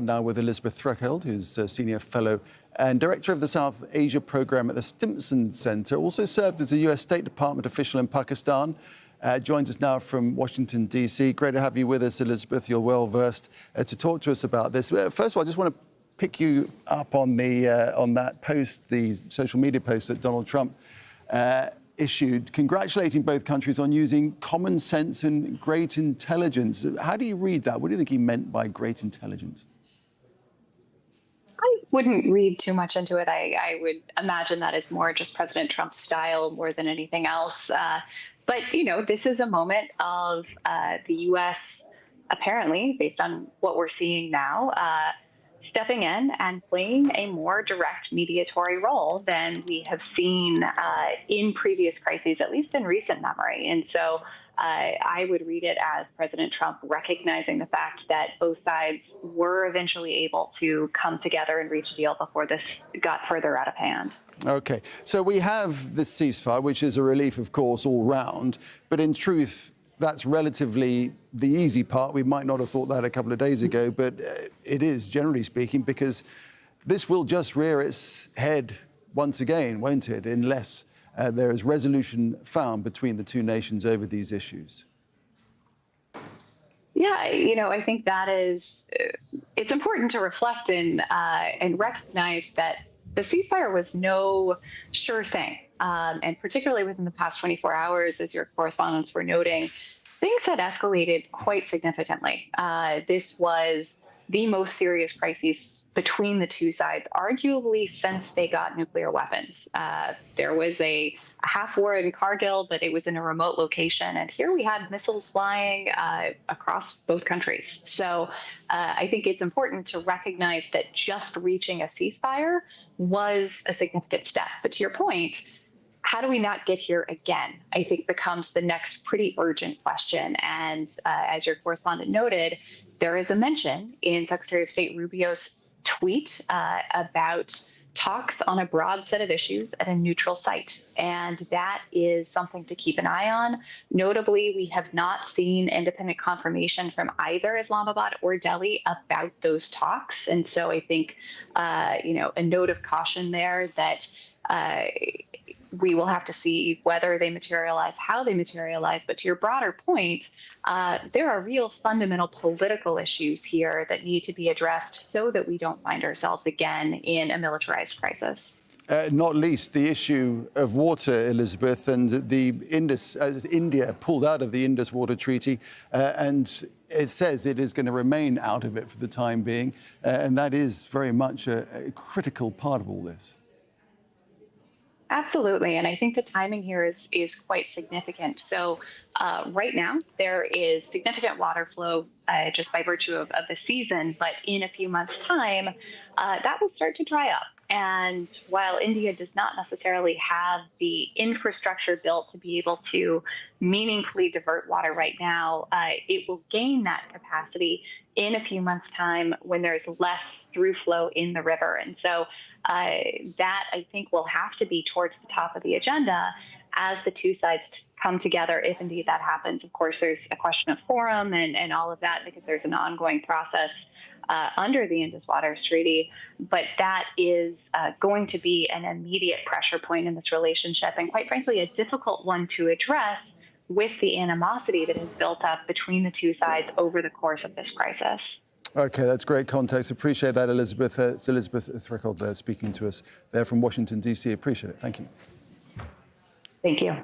Now with Elizabeth Threlkeld, who's a senior fellow and director of the South Asia program at the Stimson Center, also served as a US State Department official in Pakistan, joins us now from Washington, D.C. Great to have you with us, Elizabeth. You're well versed to talk to us about this. First of all, I just want to pick you up on that post, the social media post that Donald Trump issued, congratulating both countries on using common sense and great intelligence. How do you read that? What do you think he meant by great intelligence? I wouldn't read too much into it. I would imagine that is more just President Trump's style more than anything else. But, you know, this is a moment of the U.S., apparently, based on what we're seeing now, stepping in and playing a more direct mediatory role than we have seen in previous crises, at least in recent memory. And so I would read it as President Trump recognizing the fact that both sides were eventually able to come together and reach a deal before this got further out of hand. OK, so we have this ceasefire, which is a relief, of course, all round. But in truth, that's relatively the easy part. We might not have thought that a couple of days ago, but it is, generally speaking, because this will just rear its head once again, won't it, unless there is resolution found between the two nations over these issues. Yeah, you know, I think that is, it's important to reflect and recognize that the ceasefire was no sure thing. And particularly within the past 24 hours, as your correspondents were noting, things had escalated quite significantly. This was the most serious crisis between the two sides, arguably since they got nuclear weapons. There was a half war in Kargil, but it was in a remote location. And here we had missiles flying across both countries. So I think it's important to recognize that just reaching a ceasefire was a significant step. But to your point, how do we not get here again, I think becomes the next pretty urgent question. And as your correspondent noted, there is a mention in Secretary of State Rubio's tweet about talks on a broad set of issues at a neutral site. And that is something to keep an eye on. Notably, we have not seen independent confirmation from either Islamabad or Delhi about those talks. And so I think, you know, a note of caution there that we will have to see whether they materialize, how they materialize. But to your broader point, there are real fundamental political issues here that need to be addressed so that we don't find ourselves again in a militarized crisis. Not least the issue of water, Elizabeth, and the India pulled out of the Indus Water Treaty, and it says it is going to remain out of it for the time being, and that is very much a critical part of all this. Absolutely. And I think the timing here is quite significant. So right now, there is significant water flow just by virtue of the season. But in a few months' time, that will start to dry up. And while India does not necessarily have the infrastructure built to be able to meaningfully divert water right now, it will gain that capacity in a few months' time when there's less through flow in the river. And so that, I think, will have to be towards the top of the agenda as the two sides come together, if indeed that happens. Of course, there's a question of forum and all of that because there's an ongoing process under the Indus Waters Treaty. But that is going to be an immediate pressure point in this relationship and, quite frankly, a difficult one to address with the animosity that has built up between the two sides over the course of this crisis. OK, that's great context. Appreciate that, Elizabeth. It's Elizabeth Threlkeld speaking to us there from Washington, D.C. Appreciate it. Thank you. Thank you.